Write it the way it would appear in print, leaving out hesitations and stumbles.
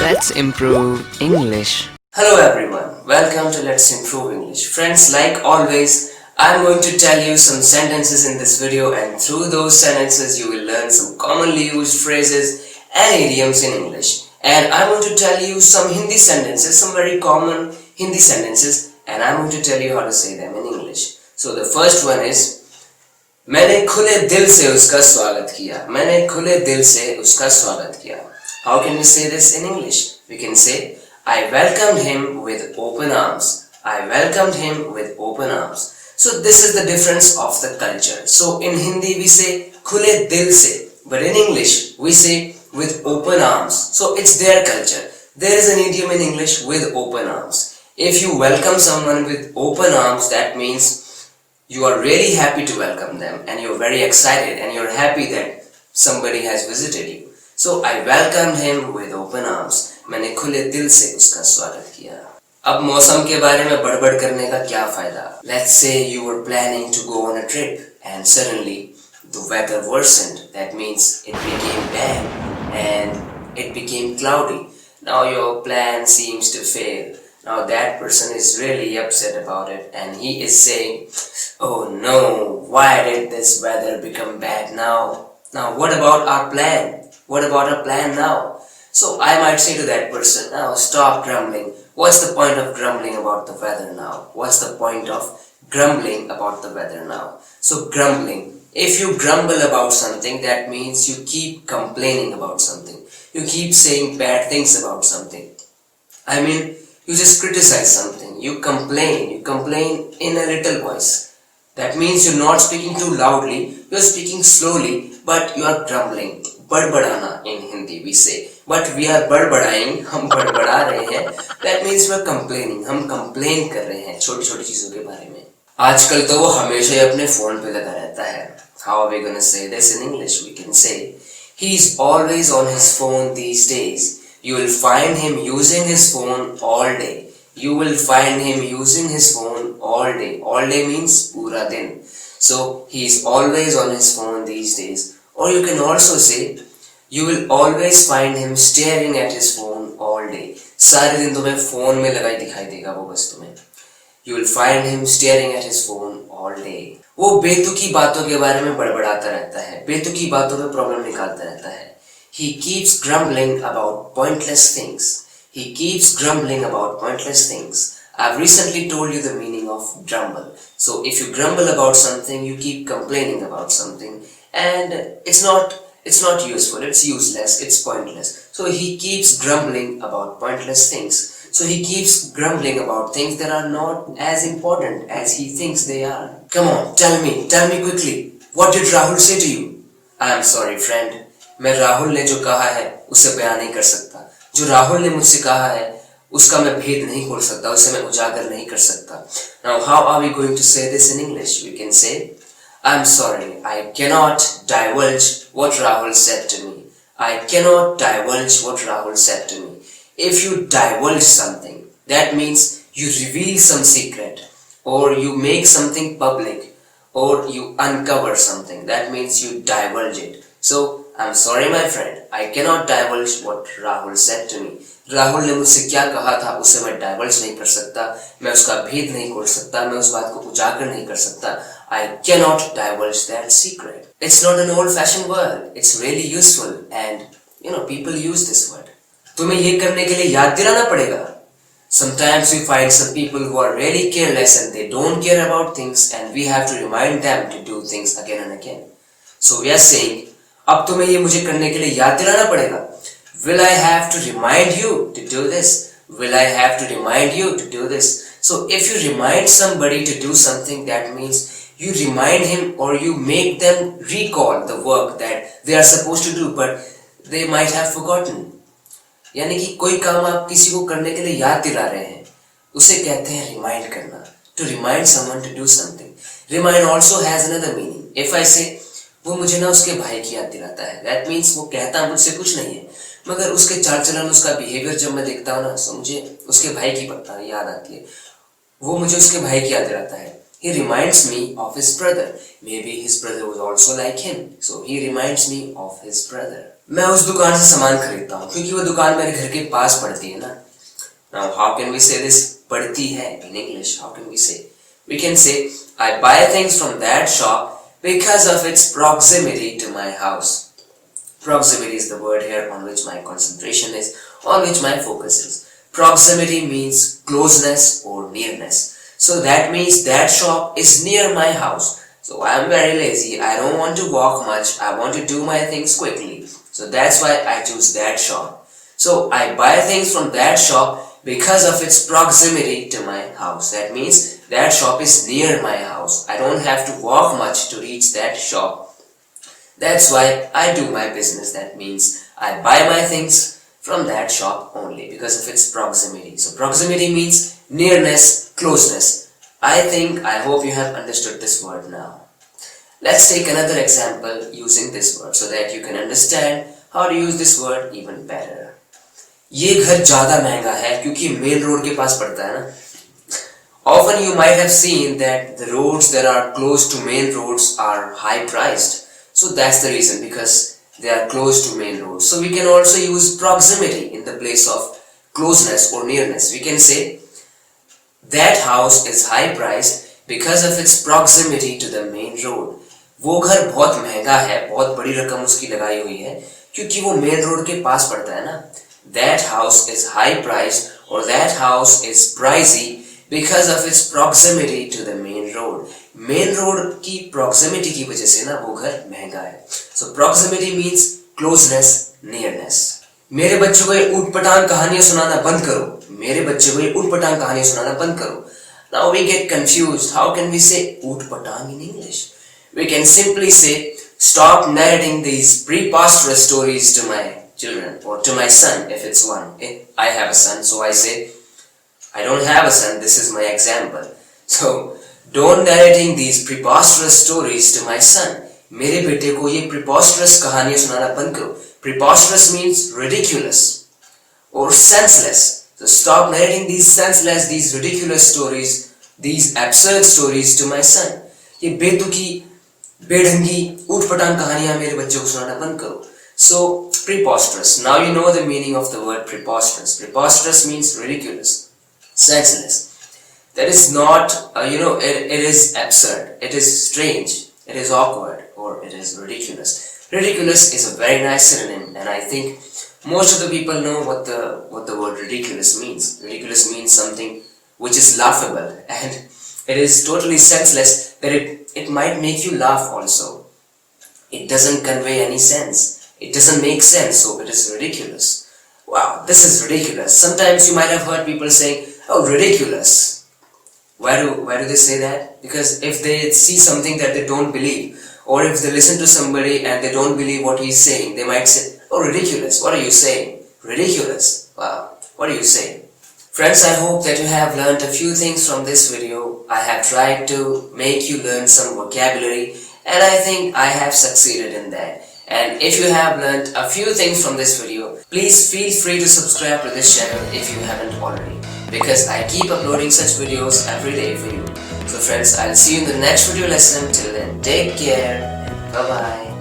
Let's improve English. Hello everyone, welcome to Let's Improve English. Friends, like always, I'm going to tell you some sentences in this video, and through those sentences you will learn some commonly used phrases and idioms in English. And I'm going to tell you some Hindi sentences, some very common Hindi sentences, and I'm going to tell you how to say them in English. So the first one is, मैंने खुले दिल से उसका स्वागत किया. मैंने खुले दिल से उसका स्वागत किया. How can we say this in English? We can say, I welcomed him with open arms. I welcomed him with open arms. So this is the difference of the culture. So in Hindi we say khule dil se, but in English we say with open arms. So it's their culture. There is an idiom in English, with open arms. If you welcome someone with open arms, that means you are really happy to welcome them, and you're very excited and you're happy that somebody has visited you. So I welcomed him with open arms. मैंने खुले दिल से उसका स्वागत किया. अब मौसम के बारे में बड़बड़ करने का क्या फायदा? Let's say you were planning to go on a trip and suddenly the weather worsened. That means it became bad and it became cloudy. Now your plan seems to fail. Now that person is really upset about it, and he is saying, oh no, why did this weather become bad now? Now what about our plan? What about our plan now? So I might say to that person, now stop grumbling. What's the point of grumbling about the weather now? What's the point of grumbling about the weather now? So grumbling. If you grumble about something, that means you keep complaining about something. You keep saying bad things about something. I mean, you just criticize something. You complain in a little voice. That means you're not speaking too loudly, you're speaking slowly, but you are grumbling. बड़बड़ाना in Hindi we say, but we are बड़बड़ाएं, हम बड़बड़ा रहे हैं. That means we are complaining, हम complain कर रहे हैं छोटी छोटी चीजों के बारे में. आजकल तो वो हमेशा ही अपने फोन पे लगा रहता है. How are we gonna say this in English? We can say, he's always on his phone these days. You will find him using his phone all day. You will find him using his phone all day. All day means पूरा दिन. So he's always on his phone these days. Or you can also say, you will always find him staring at his phone all day. सारे दिन तुम्हें phone में लगा ही दिखाई देगा वो बस तुम्हें. You will find him staring at his phone all day. वो बेतुकी बातों के बारे में बड़बड़ाता रहता है, बेतुकी बातों में प्रॉब्लम निकालता रहता है. He keeps grumbling about pointless things. He keeps grumbling about pointless things. I've recently told you the meaning of grumble. So if you grumble about something, you keep complaining about something, and it's not useful, it's useless, it's pointless. So he keeps grumbling about pointless things. So he keeps grumbling about things that are not as important as he thinks they are. Come on, tell me quickly. What did Rahul say to you? I'm sorry friend, मैं राहुल ने जो कहा है उसे बयान नहीं कर सकता. जो राहुल ने मुझसे कहा है उसका मैं भेद नहीं खोल सकता, उसे मैं उजागर नहीं कर सकता. Now how are we going to say this in English? We can say, I'm sorry, I cannot divulge what Rahul said to me. I cannot divulge what Rahul said to me. If you divulge something, that means you reveal some secret, or you make something public, or you uncover something. That means you divulge it. So, I'm sorry my friend, I cannot divulge what Rahul said to me. Rahul ने मुझसे क्या कहा था उसे मैं diverge नहीं कर सकता, मैं उसका भेद नहीं खोल सकता, मैं उस बात को उजागर नहीं कर सकता. I cannot divulge that secret. It's not an old-fashioned word. It's really useful, and people use this word. तुम्हें ये करने के लिए याद दिलाना पड़ेगा. Sometimes we find some people who are really careless and they don't care about things, and we have to remind them to do things again and again. So we are saying, अब तुम्हें ये मुझे करने के लिए याद दिलाना पड़ेगा. Will I have to remind you to do this? Will I have to remind you to do this? So if you remind somebody to do something, that means you remind him or you make them recall the work that they are supposed to do, but they might have forgotten. यानी कि कोई काम आप किसी को करने के लिए याद दिला रहे हैं, उसे कहते हैं remind करना. To remind someone to do something. Remind also has another meaning. If I say, वो मुझे ना उसके भाई की याद दिलाता है, that means वो कहता मुझसे कुछ नहीं है, मगर उसके चाल चलन, उसका बिहेवियर जब मैं देखता हूँ ना, तो मुझे उसके भाई की याद आती है. वो मुझे उसके भाई की याद दिलाता है. He reminds me of his brother. Maybe his brother was also like him. So he reminds me of his brother. मैं उस दुकान से सामान खरीदता हूँ क्योंकि वो दुकान मेरे घर के पास पड़ती है ना. Now how can we say this पड़ती है in English? How can we say? We can say I buy things from that shop because of its proximity to my house. Proximity is the word here on which my concentration is, on which my focus is. Proximity means closeness or nearness. So that means that shop is near my house. So I am very lazy, I don't want to walk much, I want to do my things quickly. So that's why I choose that shop. So I buy things from that shop because of its proximity to my house. That means that shop is near my house. I don't have to walk much to reach that shop. That's why I do my business. That means I buy my things from that shop only because of its proximity. So proximity means nearness, closeness. I hope you have understood this word now. Let's take another example using this word so that you can understand how to use this word even better. ये घर ज़्यादा महंगा है क्योंकि main road के पास पड़ता है ना. Often you might have seen that the roads that are close to main roads are high priced. So that's the reason, because they are close to main roads. So we can also use proximity in the place of closeness or nearness. We can say that house is high priced because of its proximity to the main road. वो घर बहुत महंगा है, बहुत बड़ी रकम उसकी लगाई हुई है क्योंकि वो मेन रोड के पास पड़ता है ना. That house is high priced or that house is pricey because of its proximity to the main road. Main road की proximity की वजह से ना वो घर महंगा है. So proximity means closeness, nearness. मेरे बच्चों को ये ऊटपटांग कहानियां सुनाना बंद करो. मेरे बच्चों को ये ऊटपटांग कहानियां सुनाना बंद करो. Now we get confused. How can we say ऊटपटांग in English? We can simply say stop narrating these preposterous stories to my children or to my son if it's one. If I have a son, so I say I don't have a son. This is my example. So don't narrating these preposterous stories to my son. मेरे बेटे को ये preposterous कहानियां सुनाना बंद करो. Preposterous means ridiculous or senseless. So stop narrating these senseless, these ridiculous stories, these absurd stories to my son. ये बेतुकी, बेढंगी, ऊटपटांग कहानियां मेरे बच्चों को सुनाना बंद करो. So preposterous. Now you know the meaning of the word preposterous. Preposterous means ridiculous, senseless. That is not, it is absurd, it is strange, it is awkward, or it is ridiculous. Ridiculous is a very nice synonym, and I think most of the people know what the word ridiculous means. Ridiculous means something which is laughable, and it is totally senseless that it might make you laugh also. It doesn't convey any sense. It doesn't make sense, so it is ridiculous. Wow, this is ridiculous. Sometimes you might have heard people saying, oh, ridiculous. Why do they say that? Because if they see something that they don't believe, or if they listen to somebody and they don't believe what he's saying, they might say, oh, ridiculous, what are you saying? Ridiculous, wow, what are you saying? Friends, I hope that you have learned a few things from this video. I have tried to make you learn some vocabulary, and I think I have succeeded in that. And if you have learned a few things from this video, please feel free to subscribe to this channel if you haven't already, because I keep uploading such videos every day for you. So friends, I'll see you in the next video lesson. Till then, take care and bye bye.